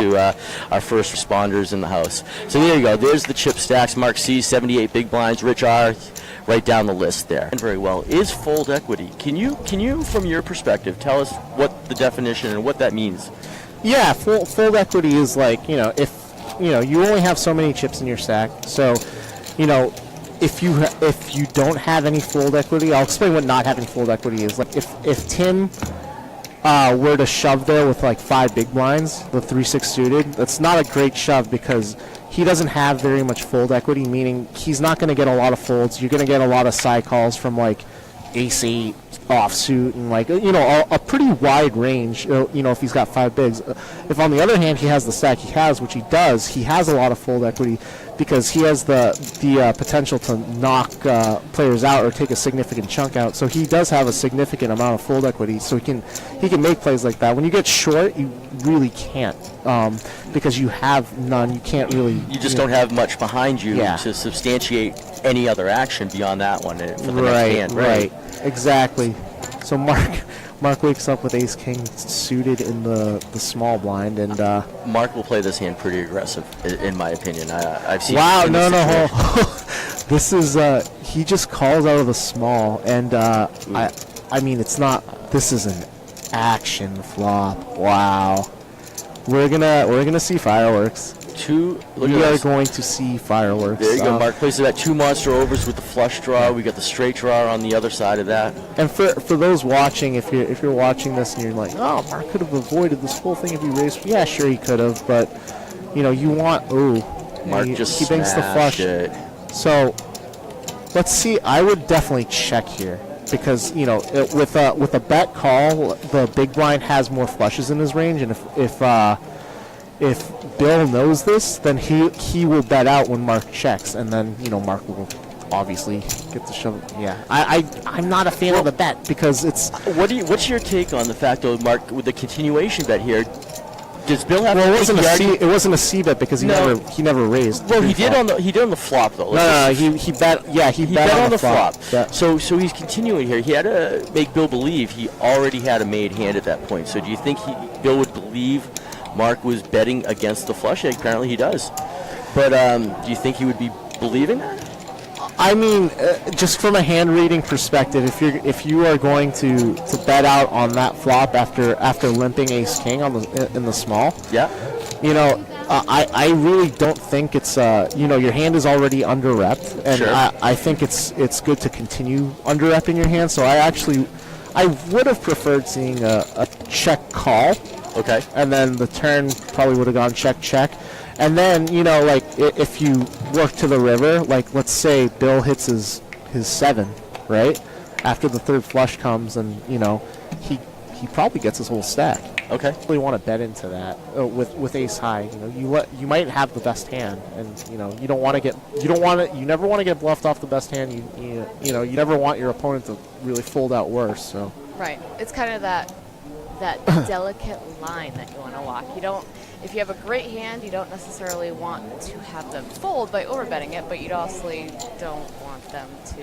to our first responders in the house. So there you go. There's the chip stacks. Mark C, 78 big blinds. Rich R, right down the list there. And very well. Is fold equity. Can you, from your perspective, tell us what the definition and what that means? Yeah, fold equity is like, if you only have so many chips in your stack. So, if you don't have any fold equity, I'll explain what not having fold equity is. Like if Tim were to shove there with like 5 big blinds, the 3-6 suited, that's not a great shove because he doesn't have very much fold equity, meaning he's not going to get a lot of folds. You're going to get a lot of side calls from like ace-8 offsuit and like a pretty wide range. If he's got 5 bigs. If on the other hand he has the stack he has, which he does, he has a lot of fold equity because he has the potential to knock players out or take a significant chunk out. So he does have a significant amount of fold equity. So he can make plays like that. When you get short, you really can't because you have none. You can't really. You just don't have much behind you to substantiate any other action beyond that one for the next hand. Right. Exactly. So Mark wakes up with ace king suited in the small blind, and Mark will play this hand pretty aggressive, in my opinion. I've seen. Wow! No. This is he just calls out of the small, and I mean it's not. This is an action flop. Wow. We're gonna see fireworks. We are going to see fireworks. There you go. Mark places that 2 monster overs with the flush draw. We got the straight draw on the other side of that. And for those watching, if you're watching this and you're like, oh, Mark could have avoided this whole thing if he raised. Yeah, sure he could have, but you want. Mark he banks the flush. It. So let's see. I would definitely check here because with a bet call, the big blind has more flushes in his range, and if Bill knows this, then he will bet out when Mark checks, and then Mark will obviously get the shove. Yeah, I'm not a fan of the bet because it's. What's your take on the fact, though, Mark, with the continuation bet here? Does Bill have? Well, it wasn't a C bet because he never raised. Well, he did on the flop though. No, he bet. Yeah, he bet on the flop. Yeah. So he's continuing here. He had to make Bill believe he already had a made hand at that point. So do you think Bill would believe Mark was betting against the flush? Apparently he does. But do you think he would be believing that? I mean, just from a hand reading perspective, if you are going to bet out on that flop after limping ace king in the small, I really don't think it's your hand is already under repped, and sure. I think it's good to continue under repping your hand. So I would have preferred seeing a check call. Okay. And then the turn probably would have gone check. And then, if you work to the river, like let's say Bill hits his 7, right? After the third flush comes and, he probably gets his whole stack. Okay. Really want to bet into that with ace high. You might have the best hand, and you never want to get bluffed off the best hand. You never want your opponent to really fold out worse. So. Right. It's kind of that delicate line that you want to walk. If you have a great hand, you don't necessarily want to have them fold by overbetting it, but you also don't want them to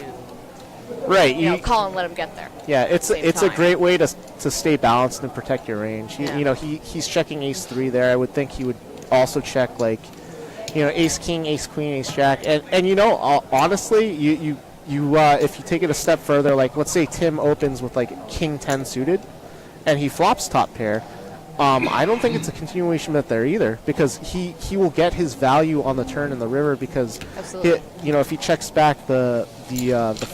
call and let them get there. Yeah, it's a great way to stay balanced and protect your range. Yeah. He's checking ace 3 there. I would think he would also check ace king, ace queen, ace jack, and honestly, you if you take it a step further, like let's say Tim opens with like king 10 suited, and he flops top pair. I don't think it's a continuation bet there either because he will get his value on the turn in the river because if he checks back the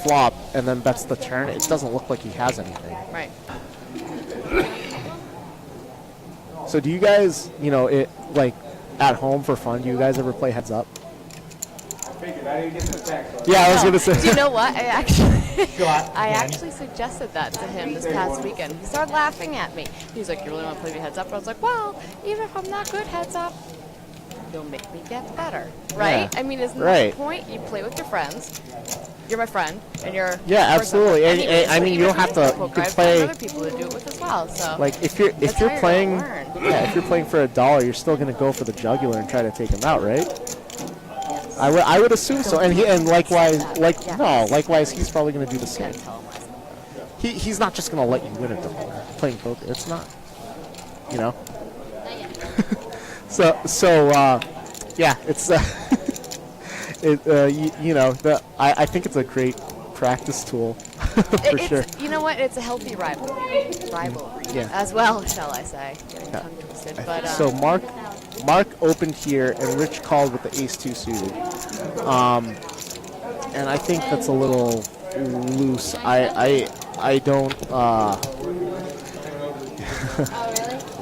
flop and then bets the turn, it doesn't look like he has anything. Right. So do you guys, at home for fun, do you guys ever play heads up? Yeah, I was going to say. Do you know what? I actually suggested that to him this past weekend. He started laughing at me. He was like, "You really want to play me heads up?" And I was like, "Well, even if I'm not good heads up, you'll make me get better, right?" Yeah. I mean, isn't that the point? You play with your friends. You're my friend, and you're. Yeah, absolutely. And I mean, you don't have to. You can play. Other people to do it with as well. So. Like if you're playing, if you're playing for $1, you're still going to go for the jugular and try to take him out, right? I would assume so, and likewise, likewise, he's probably going to do the same. He's not just going to let you win at playing poker. It's not, Yeah, it's I think it's a great practice tool for sure. You know what? It's a healthy rivalry Yeah. as well, shall I say? Getting tongue twisted, but So Mark opened here, and Rich called with the ace-2 suited. And I think that's a little loose. I don't.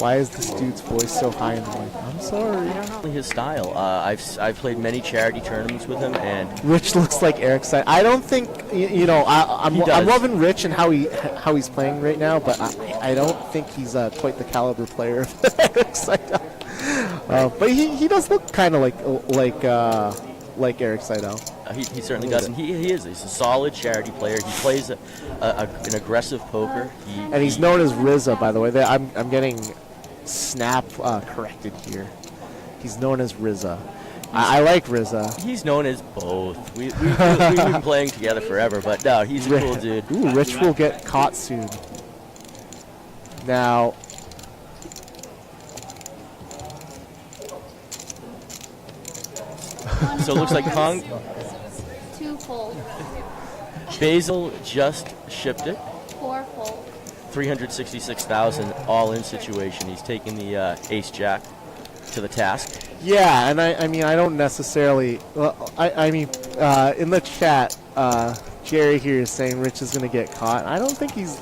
Why is this dude's voice so high in the mic? I'm sorry. His style. I've played many charity tournaments with him, and Rich looks like Eric Seidel. I don't think I'm loving Rich and how he's playing right now, but I don't think he's quite the caliber player of Eric Seidel. But he does look kind of like Eric Seidel. he certainly does, and he is. He's a solid charity player. He plays an aggressive poker. He's known as Rizza, by the way. I'm getting snap corrected here. He's known as Rizza. I like Rizza. He's known as both. We've been playing together forever, but no, he's a cool dude. Ooh, Rich will get caught soon. Now, so it looks like Kong. Two fold, Basil just shipped it. 4 fold. 366,000 all-in situation. He's taking the ace-jack to the task. yeah, and I mean, I don't necessarily. In the chat, Jerry here is saying Rich is going to get caught. I don't think he's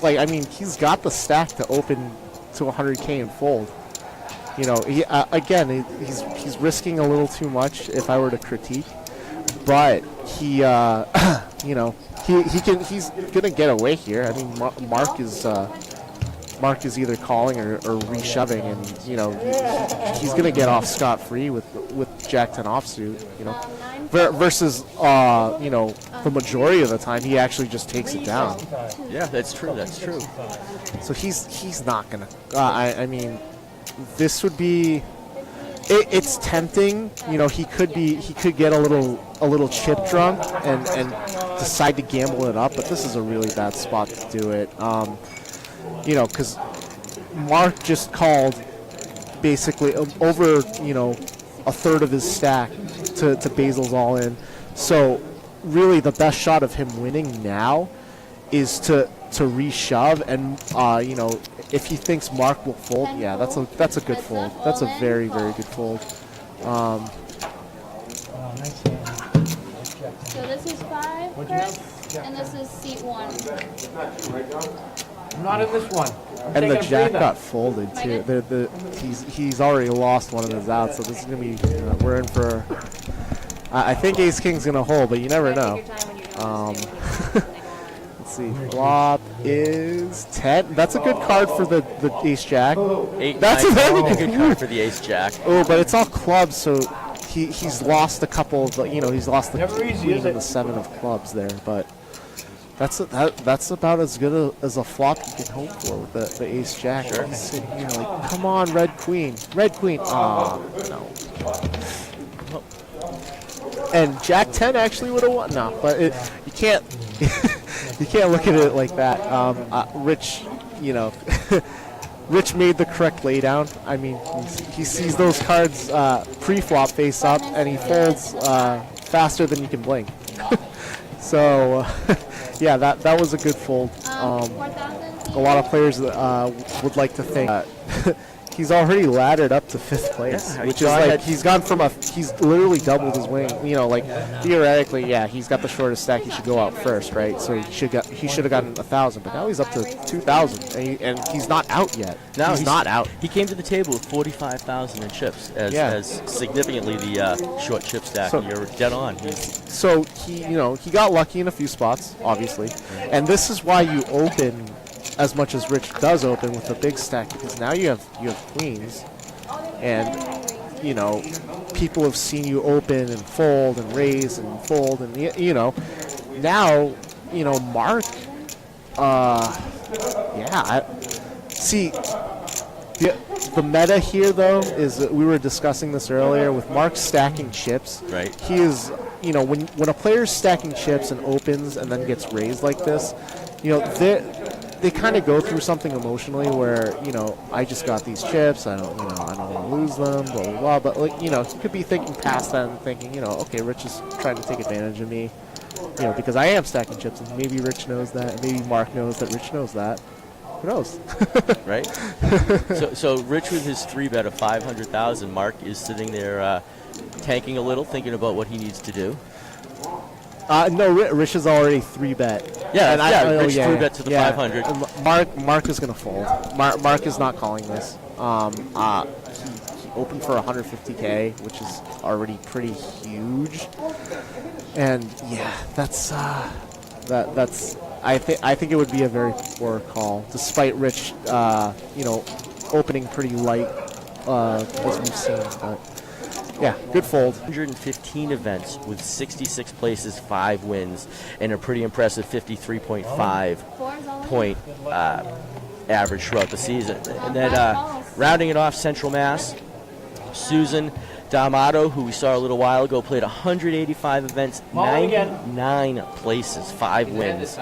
he's got the stack to open to 100K and fold. You know, he's risking a little too much if I were to critique, but he's gonna get away here. I mean, Mark is either calling or reshoving, and he's gonna get off scot-free with Jack 10 offsuit. Versus the majority of the time he actually just takes it down. Yeah, that's true. That's true. So he's not gonna. I mean, this would be. It's tempting. He could get a little chip drunk and decide to gamble it up, but this is a really bad spot to do it. Because Mark just called basically over a third of his stack to Basil's all in. So really, the best shot of him winning now is to reshove, and if he thinks Mark will fold, yeah, that's a good fold. That's a very, very good fold. So this is 5, Chris, and this is seat 1. I'm not in this one. And the jack got folded too. He's already lost one of his outs, so this is gonna be we're in for. I think Ace King's gonna hold, but you never know. Let's see. Flop is 10. That's a good card for the Ace Jack. That's a very good card for the Ace Jack. Oh, but it's all clubs, so he's lost a couple of he's lost the queen and the 7 of clubs there, but. That's about as good as a flop you can hope for with the Ace Jack. Sure. He's sitting here like, come on, Red Queen. Oh, no. And Jack 10 actually would have won. No, but you can't you can't look at it like that. Rich, Rich made the correct laydown. I mean, he sees those cards pre-flop face up, and he folds faster than you can blink. So. Yeah, that was a good fold. A lot of players would like to think he's already laddered up to 5th place, Yeah, which is like he's literally doubled his win. Theoretically, yeah, he's got the shortest stack. He should go out first, right? So he should have gotten 1,000, but now he's up to 2,000, and he's not out yet. No, he's not out. He came to the table with 45,000 in chips as significantly the short chip stack. So, you're dead on. So he got lucky in a few spots, obviously, and this is why you open as much as Rich does open with a big stack, because now you have queens, and people have seen you open and fold and raise and fold, and now Mark. See. The meta here, though, is that we were discussing this earlier with Mark stacking chips. Right. He is, when a player's stacking chips and opens and then gets raised like this, they kind of go through something emotionally where, you know, I just got these chips, I don't want to lose them, blah blah blah. But like, you know, he could be thinking past that and thinking, you know, okay, Rich is trying to take advantage of me, you know, because I am stacking chips, and maybe Rich knows that, and maybe Mark knows that Rich knows that. Who knows? Right? So Rich with his 3-bet of 500,000. Mark is sitting there tanking a little, thinking about what he needs to do. No, Rich is already 3-bet. Yeah, and Rich 3-bet to the 500. Mark is going to fold. Mark is not calling this. He opened for 150K, which is already pretty huge. And yeah, that's I think it would be a very poor call, despite Rich, you know, opening pretty light as we've seen. But yeah, good fold. 115 events with 66 places, 5 wins, and a pretty impressive 53.5 point average throughout the season. And then rounding it off, Central Mass, Susan D'Amato, who we saw a little while ago, played 185 events, 99 places, 5 wins to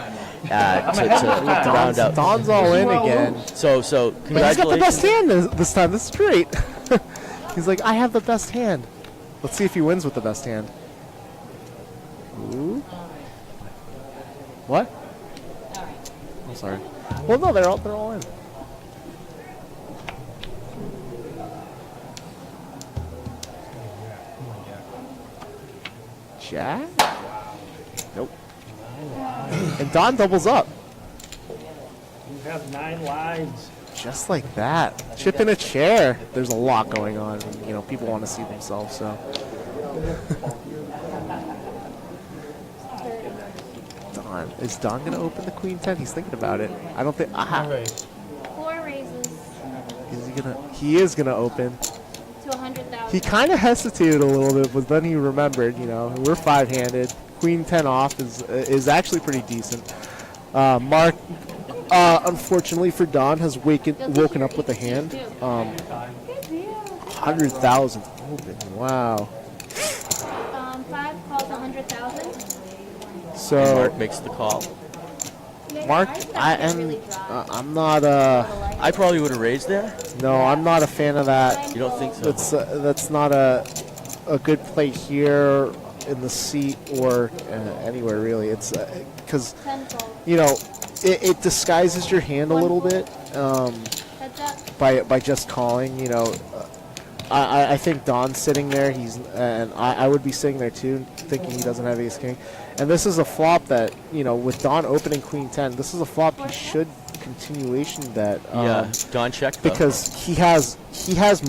round out. Don's all in again. So congratulations. But he's got the best hand this time. This is great. He's like, I have the best hand. Let's see if he wins with the best hand. Ooh. What? I'm sorry. Well, no, they're all in. Jack? Nope. And Don doubles up. You have 9 lives. Just like that. Chip in a chair. There's a lot going on. And, you know, people want to see themselves, so. Don. Is Don going to open the Queen 10? He's thinking about it. I don't think. 4 raises Is he going to? He is going to open. to 100,000. He kind of hesitated a little bit, but then he remembered, you know, we're 5-handed. Queen 10 off is actually pretty decent. Mark, unfortunately for Don, has woken up with a hand. 100,000 open. Wow. 5 calls 100,000. So And Mark makes the call. Mark, I'm not I probably would have raised there. no, I'm not a fan of that. You don't think so? That's not a good play here in the seat or anywhere really. It's because 10 calls. you know it disguises your hand a little bit Heads up. by just calling. You know, I think Don's sitting there. And I would be sitting there too, thinking he doesn't have ace king. And this is a flop that, you know, with Don opening Queen 10, this is a flop he should continuation bet. Yeah, Don checked though. Because he has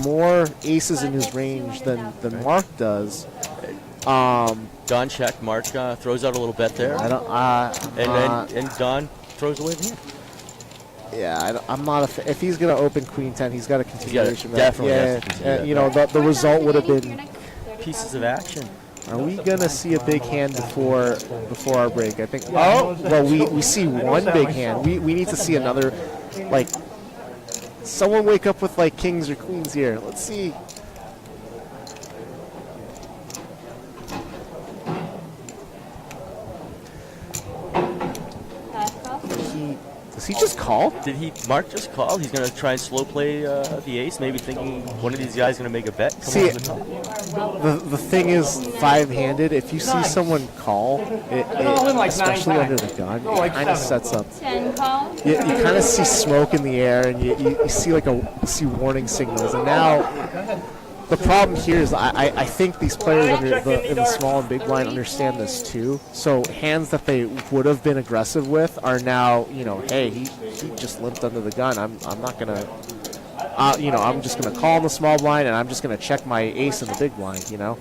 more aces in his range than Mark does. Don checked. Mark throws out a little bet there. I don't. And Don throws away the hand. Yeah, I'm not a if he's going to open Queen 10, he's got a continuation bet. definitely has Yeah, to continue that you know, the result would have been. Pieces of action. Are we gonna see a big hand before our break? I think. Oh, well, we see one big hand. We need to see another, like, someone wake up with like kings or queens here. Let's see. Does he just call? Did Mark just call? He's going to try and slow play the ace, maybe thinking one of these guys is going to make a bet. See, the thing is 5-handed. If you see someone call, it especially under the gun, it kind of sets up. 10 calls. You kind of see smoke in the air, and you see see warning signals. And now the problem here is I think these players in the small and big blind understand this too. So hands that they would have been aggressive with are now, you know, hey, he just limped under the gun. I'm not gonna, you know, I'm just gonna call in the small blind, and I'm just gonna check my ace in the big blind, you know.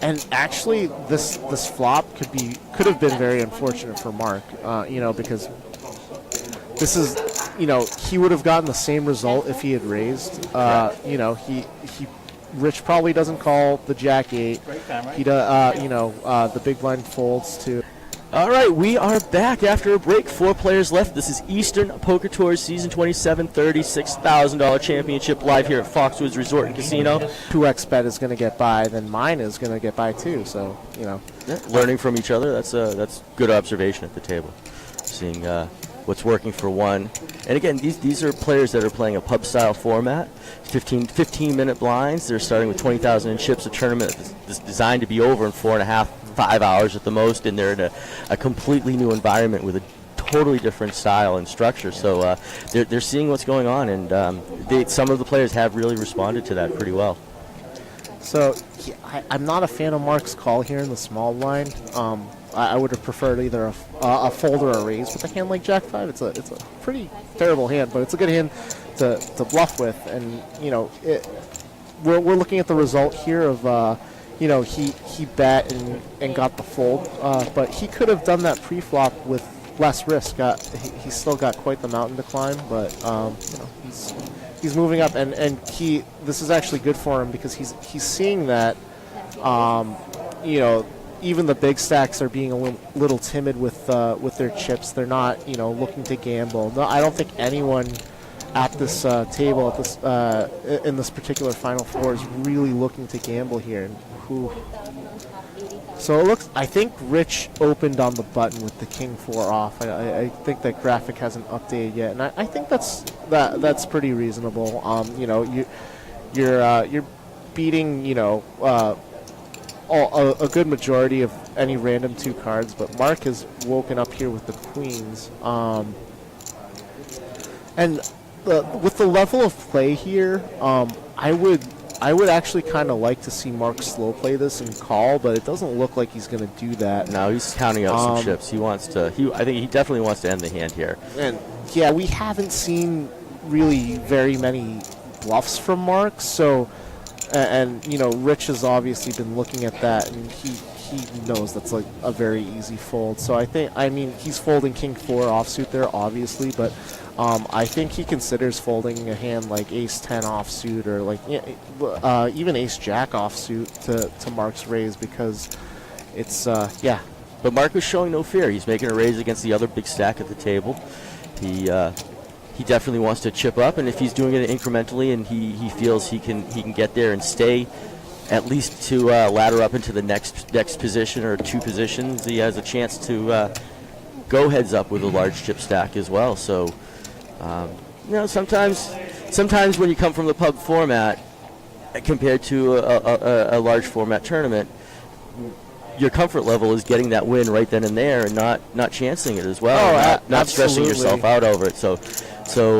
And actually, this flop could have been very unfortunate for Mark, you know, because this is, you know, he would have gotten the same result if he had raised. You know, Rich probably doesn't call the Jack 8. He does, you know, the big blind folds too. All right, we are back after a break. 4 players left. This is Eastern Poker Tours Season 27, $36,000 championship live here at Foxwoods Resort and Casino. 2x bet is going to get by, then mine is going to get by too. So, you know, Learning from each other. That's good observation at the table. Seeing what's working for one. And again, these are players that are playing a pub-style format, 15-minute blinds. They're starting with 20,000 in chips. A tournament that's designed to be over in 4.5, 5 hours at the most, and they're in a completely new environment with a totally different style and structure. So they're seeing what's going on, and some of the players have really responded to that pretty well. So I'm not a fan of Mark's call here in the small blind. I would have preferred either a fold or a raise with a hand like Jack 5. It's a pretty terrible hand, but it's a good hand to bluff with. And we're looking at the result here of he bet and got the fold, but he could have done that pre-flop with less risk. He still got quite the mountain to climb, but he's moving up, and this is actually good for him because he's seeing that even the big stacks are being a little timid with their chips. They're not looking to gamble. No, I don't think anyone at this table at this in this particular Final Four is really looking to gamble here. So it looks. I think Rich opened on the button with the King 4 off. I think that graphic hasn't updated yet, and I think that's pretty reasonable. You're beating a good majority of any random 2 cards, but Mark has woken up here with the queens. And with the level of play here, I would actually kind of like to see Mark slow play this and call, but it doesn't look like he's going to do that. No, he's counting out some chips. He wants to. I think he definitely wants to end the hand here. And yeah, we haven't seen really very many bluffs from Mark, so. And Rich has obviously been looking at that, and he knows that's like a very easy fold. So he's folding King 4 offsuit there, obviously, but I think he considers folding a hand like Ace 10 offsuit or like even Ace Jack offsuit to Mark's raise, because it's But Mark was showing no fear. He's making a raise against the other big stack at the table. He definitely wants to chip up, and if he's doing it incrementally and he feels he can get there and stay at least to ladder up into the next position or 2 positions, he has a chance to go heads up with a large chip stack as well. So sometimes when you come from the pub format compared to a large format tournament, your comfort level is getting that win right then and there and not chancing it as well, not stressing yourself out over it. So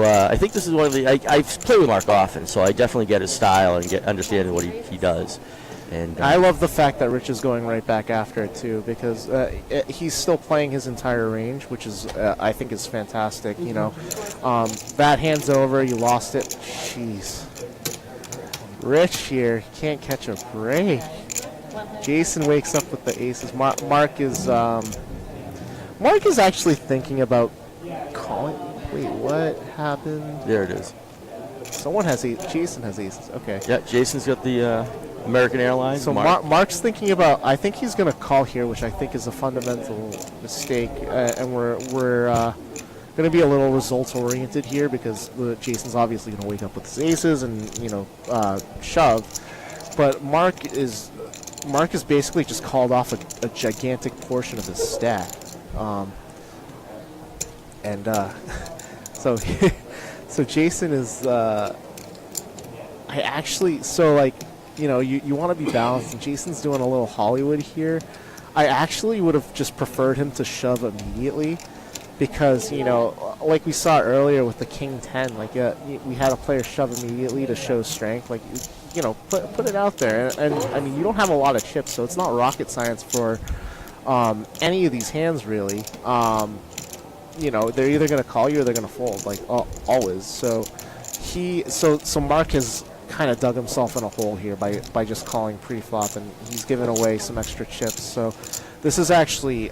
I think this is one of the. I play with Mark often, so I definitely get his style and understanding what he does. And I love the fact that Rich is going right back after it too, because he's still playing his entire range, which is I think is fantastic. That hand's over. You lost it. Jeez, Rich here can't catch a break. Jason wakes up with the aces. Mark is actually thinking about calling. Wait, what happened? There it is. Someone has aces. Jason has aces. Okay. Yeah, Jason's got the American Airlines. So Mark's thinking about. I think he's going to call here, which I think is a fundamental mistake, and we're going to be a little results oriented here because Jason's obviously going to wake up with his aces and shove, but Mark is basically just called off a gigantic portion of his stack, so Jason is you want to be balanced, and Jason's doing a little Hollywood here. I actually would have just preferred him to shove immediately, because like we saw earlier with the King 10, we had a player shove immediately to show strength. Put it out there, and I mean, you don't have a lot of chips, so it's not rocket science for any of these hands really. They're either going to call you or they're going to fold, always. So Mark has kind of dug himself in a hole here by just calling pre-flop, and he's given away some extra chips. So this is actually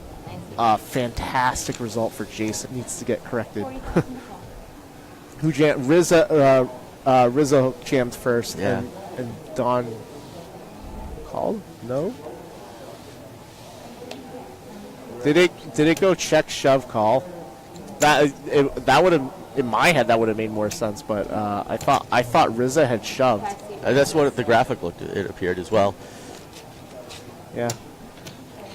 a fantastic result for Jason. It needs to get corrected. Rizzo jammed first, yeah. and Don called? No? Did it go check, shove, call? That would have, in my head, that would have made more sense. But I thought Rizzo had shoved. That's what the graphic it appeared as well. Yeah.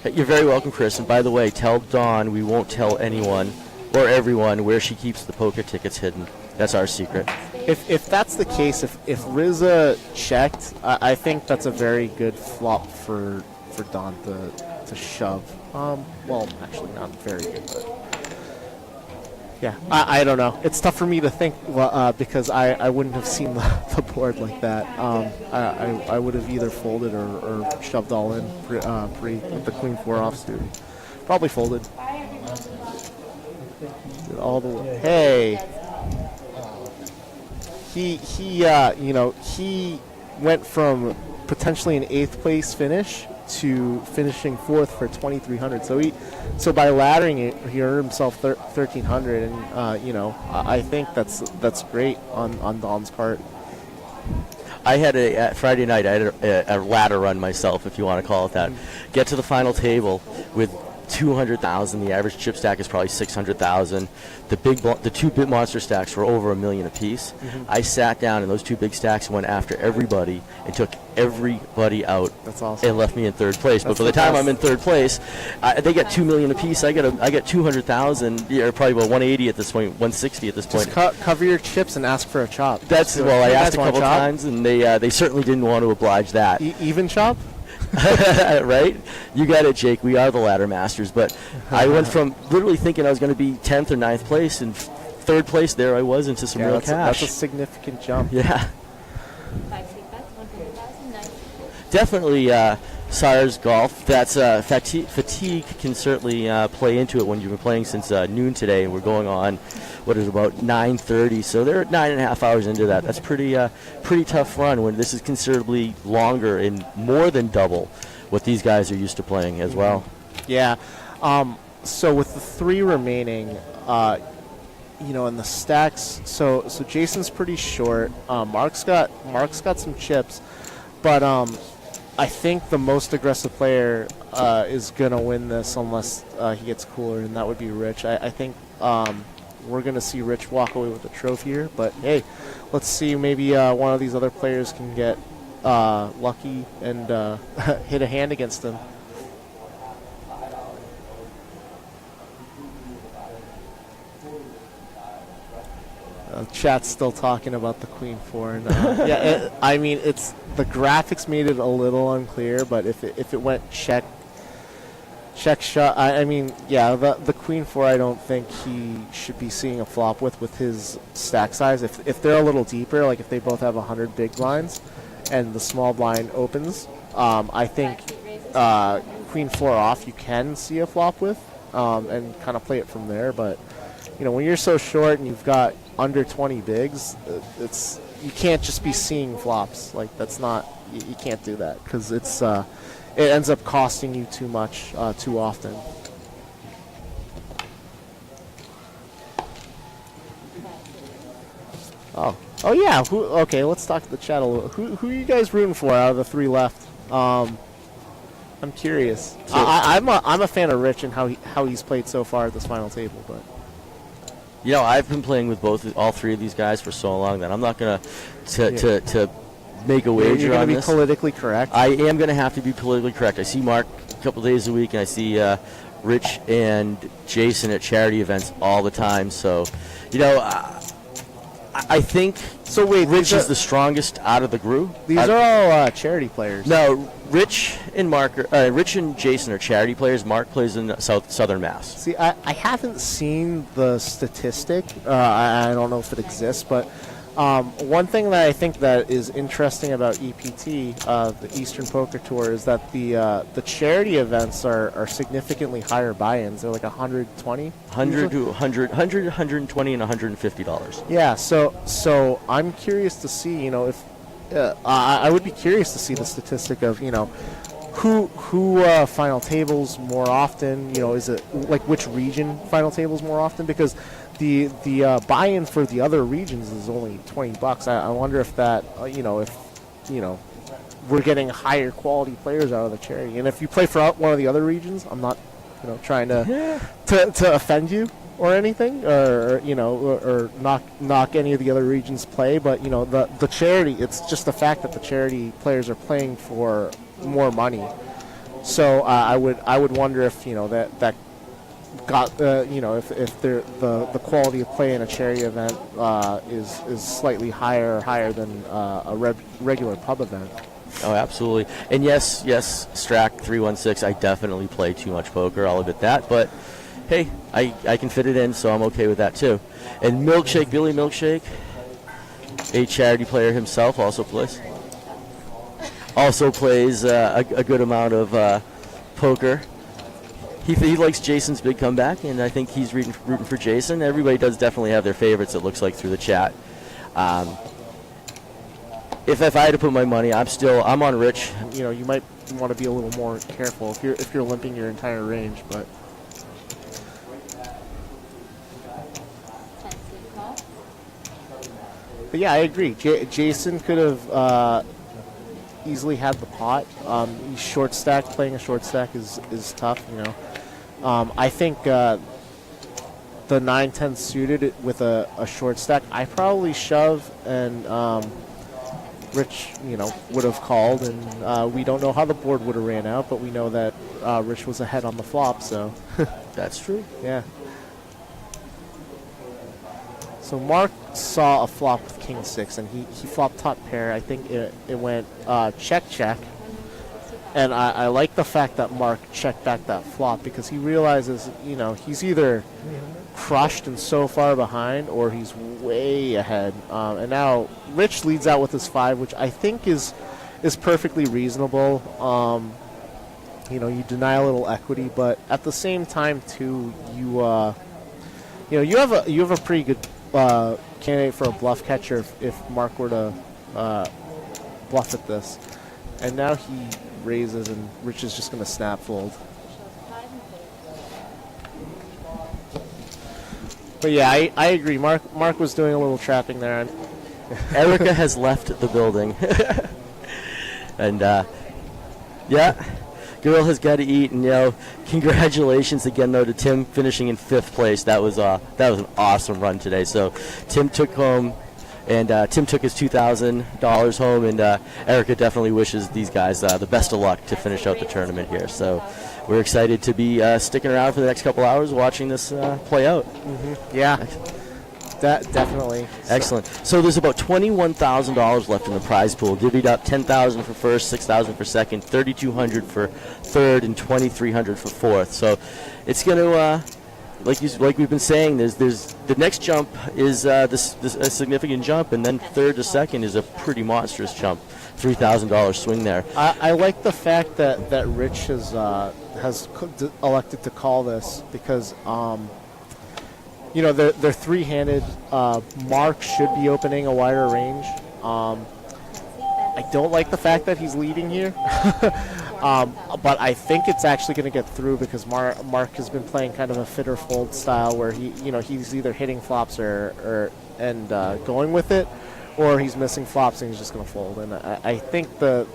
You're very welcome, Chris. And by the way, tell Don we won't tell anyone or everyone where she keeps the poker tickets hidden. That's our secret. If that's the case, if Riza checked, I think that's a very good flop for Don to shove. Well, actually not very good, but yeah, I don't know. It's tough for me to think because I wouldn't have seen the board like that. I would have either folded or shoved all in pre with the queen 4 offsuit. Probably folded. All the way. Hey. He went from potentially an 8th place finish to finishing 4th for 2,300. So by laddering it, he earned himself 1,300, and I think that's great on Don's part. I had Friday night. I had a ladder run myself, if you want to call it that. Get to the final table with 200,000. The average chip stack is probably 600,000. The two big monster stacks were over $1 million apiece. I sat down in those two big stacks and went after everybody and took everybody out. That's awesome. And left me in 3rd place. But by the time I'm in 3rd place, they get $2 million apiece. I get 200,000. Yeah, probably about 180 at this point, 160 at this point. Just cover your chips and ask for a chop. I asked a couple times, and they certainly didn't want to oblige that. Even chop? Right? You got it, Jake. We are the ladder masters. But I went from literally thinking I was going to be 10th or 9th place, and 3rd place there I was into some real cash. That's a significant jump. Yeah. 5 big bets, 100,000, nice. Definitely Sire's golf. That's fatigue can certainly play into it when you've been playing since noon today, and we're going on, what is it, about 9:30. So they're 9.5 hours into that. That's pretty tough run when this is considerably longer and more than double what these guys are used to playing as well. Yeah. So with the 3 remaining, in the stacks, so Jason's pretty short. Mark's got some chips, but I think the most aggressive player is gonna win this unless he gets cooler, and that would be Rich. I think we're gonna see Rich walk away with the trophy here. But hey, let's see. Maybe one of these other players can get lucky and hit a hand against him. Chat's still talking about the queen 4, and it's the graphics made it a little unclear, but if it went check shot, the queen 4 I don't think he should be seeing a flop with his stack size. If they're a little deeper, like if they both have 100 big blinds and the small blind opens, I think queen 4 off you can see a flop with, and kind of play it from there. But when you're so short and you've got under 20 bigs, you can't just be seeing flops. Like that's not, you can't do that because it ends up costing you too much too often. Oh yeah. Okay, let's talk to the chat a little. Who are you guys rooting for out of the 3 left? I'm curious. I'm a fan of Rich and how he's played so far at this final table, but. I've been playing with all 3 of these guys for so long that I'm not going to make a wager on this. You're going to be politically correct? I am going to have to be politically correct. I see Mark a couple days a week, and I see Rich and Jason at charity events all the time. So, I think Rich is the strongest out of the group. These are all charity players. No, Rich and Jason are charity players. Mark plays in Southern Mass. See, I haven't seen the statistic. I don't know if it exists, but one thing that I think that is interesting about EPT, the Eastern Poker Tour, is that the charity events are significantly higher buy-ins. They're like 120, 100 to 120, and $150. Yeah. So I'm curious to see, if I would be curious to see the statistic of who final tables more often. Is it like which region final tables more often? Because the buy-in for the other regions is only $20. I wonder if that we're getting higher quality players out of the charity. And if you play for one of the other regions, I'm not trying to offend you or anything, or knock any of the other regions' play, but the charity, it's just the fact that the charity players are playing for more money. So I would wonder if that got if the quality of play in a charity event is slightly higher than a regular pub event. Oh, absolutely. And yes, Strack 316. I definitely play too much poker. I'll admit that. But hey, I can fit it in, so I'm okay with that too. And Milkshake, Billy Milkshake, a charity player himself, also plays a good amount of poker. He likes Jason's big comeback, and I think he's rooting for Jason. Everybody does definitely have their favorites, it looks like, through the chat. If I had to put my money, I'm on Rich. You might want to be a little more careful if you're limping your entire range, but. But yeah, I agree. Jason could have easily had the pot. He's short stack. Playing a short stack is tough. I think the 9-10 suited with a short stack. I probably shove and Rich, would have called, and we don't know how the board would have ran out, but we know that Rich was ahead on the flop. So that's true. Yeah. So Mark saw a flop with King 6, and he flopped top pair. I think it went check, and I like the fact that Mark checked back that flop because he realizes, he's either crushed and so far behind or he's way ahead. And now Rich leads out with his 5, which I think is perfectly reasonable. You deny a little equity, but at the same time too, you have a pretty good candidate for a bluff catcher if Mark were to bluff at this. And now he raises, and Rich is just going to snap fold. But yeah, I agree. Mark was doing a little trapping there. Erica has left the building. And yeah, girl has got to eat. And congratulations again though to Tim finishing in 5th place. That was an awesome run today. So Tim took home. And Tim took his $2,000 home, and Erica definitely wishes these guys the best of luck to finish out the tournament here. So we're excited to be sticking around for the next couple hours watching this play out. Mm-hmm. Yeah, definitely. Excellent. So there's about $21,000 left in the prize pool, divvied up $10,000 for first, $6,000 for second, $3,200 for third, and $2,300 for fourth. So it's going to... Like we've been saying, there's the next jump is a significant jump, and then third to second is a pretty monstrous jump, $3,000 swing there. I like the fact that Rich has elected to call this because they're three-handed. Mark should be opening a wider range. I don't like the fact that he's leading here. But I think it's actually going to get through because Mark has been playing kind of a fit or fold style where he's either hitting flops and going with it, or he's missing flops and he's just going to fold. And I think the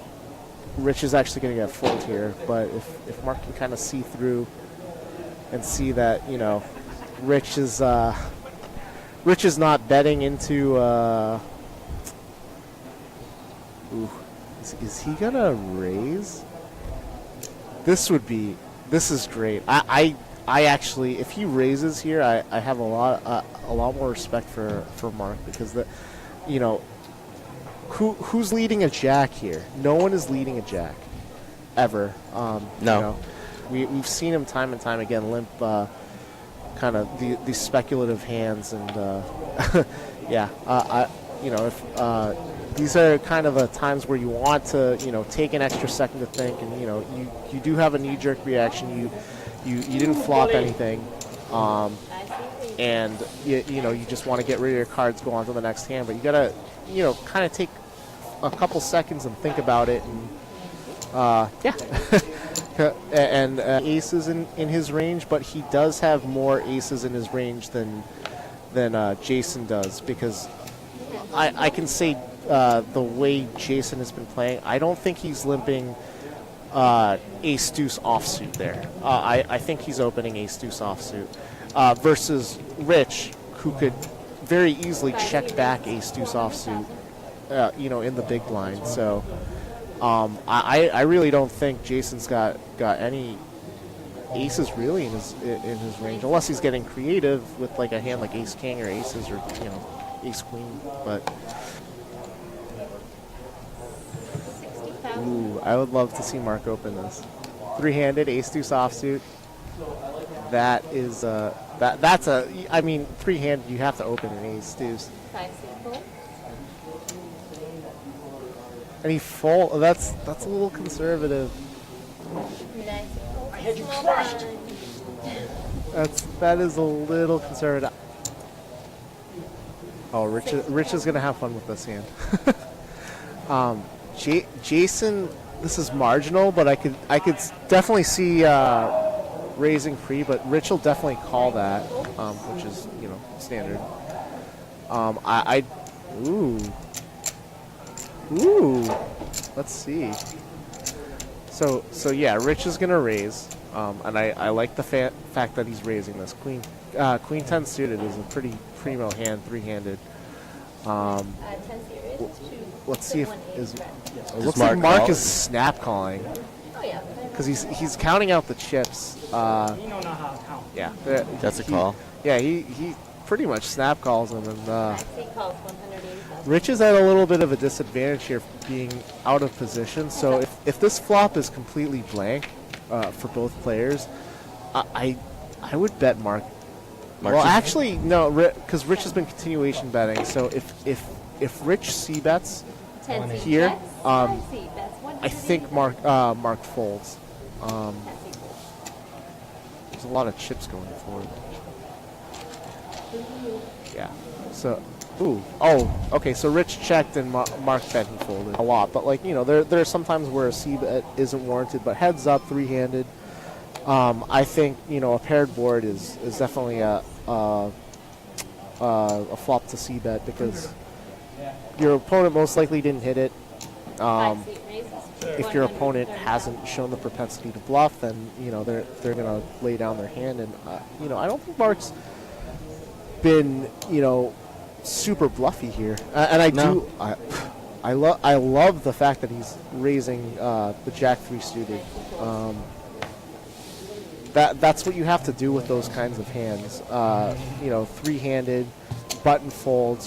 Rich is actually going to get fold here. But if Mark can kind of see through and see that Rich is not betting into. Is he gonna raise? This is great. I actually, if he raises here, I have a lot more respect for Mark because who's leading a jack here? No one is leading a jack, ever. No. We've seen him time and time again limp kind of these speculative hands, and yeah, if these are kind of times where you want to, take an extra second to think, and you do have a knee-jerk reaction. You didn't flop anything, and you just want to get rid of your cards, go on to the next hand. But you gotta, kind of take a couple seconds and think about it, and yeah. And aces in his range, but he does have more aces in his range than Jason does, because I can say. The way Jason has been playing, I don't think he's limping ace-deuce offsuit there. I think he's opening ace-deuce offsuit versus Rich, who could very easily check back ace-deuce offsuit, in the big blind. So I really don't think Jason's got any aces really in his range, unless he's getting creative with like a hand like ace king or aces or ace queen. But 60,000. ooh, I would love to see Mark open this. Three-handed ace deuce offsuit. That is that's a. I mean, three-handed you have to open an ace deuce. 5 seat fold. And he fold. That's a little conservative. 9 seat fold. I had you Small crushed. blind. That is a little conservative. Oh, Rich is gonna have fun with this hand. Jason, this is marginal, but I could definitely see raising free, but Rich will definitely call that, which is standard. Ooh, let's see. So yeah, Rich is gonna raise, and I like the fact that he's raising this. Queen 10 suited is a pretty primo hand, three-handed. 10 seat raises. Let's see if is. It looks Mark like Mark call? is snap calling Oh yeah. because he's counting out the chips. You don't know how to count. Yeah, That's a call. Yeah, he pretty much snap calls him, and 5 seat calls 180,000. Rich is at a little bit of a disadvantage here, being out of position. So if this flop is completely blank for both players, I would bet Mark. Mark's Well, just- actually, no, because Rich has been continuation betting. So if Rich c bets 10 seat here, checks. 5 seat. That's I think 180,000. Mark folds. 10 seat fold. There's a lot of chips going forward. Yeah. So, okay. So Rich checked and Mark bet he folded a lot, but there are some times where a c bet isn't warranted. But heads up, three-handed. I think a paired board is definitely a flop to c bet because your opponent most likely didn't hit it. 5 seat raises. If your opponent 130,000. hasn't shown the propensity to bluff, then they're gonna lay down their hand, and I don't think Mark's been super bluffy here, and I love the fact that he's raising the Jack 3 suited. That's what you have to do with those kinds of hands. Three-handed button folds.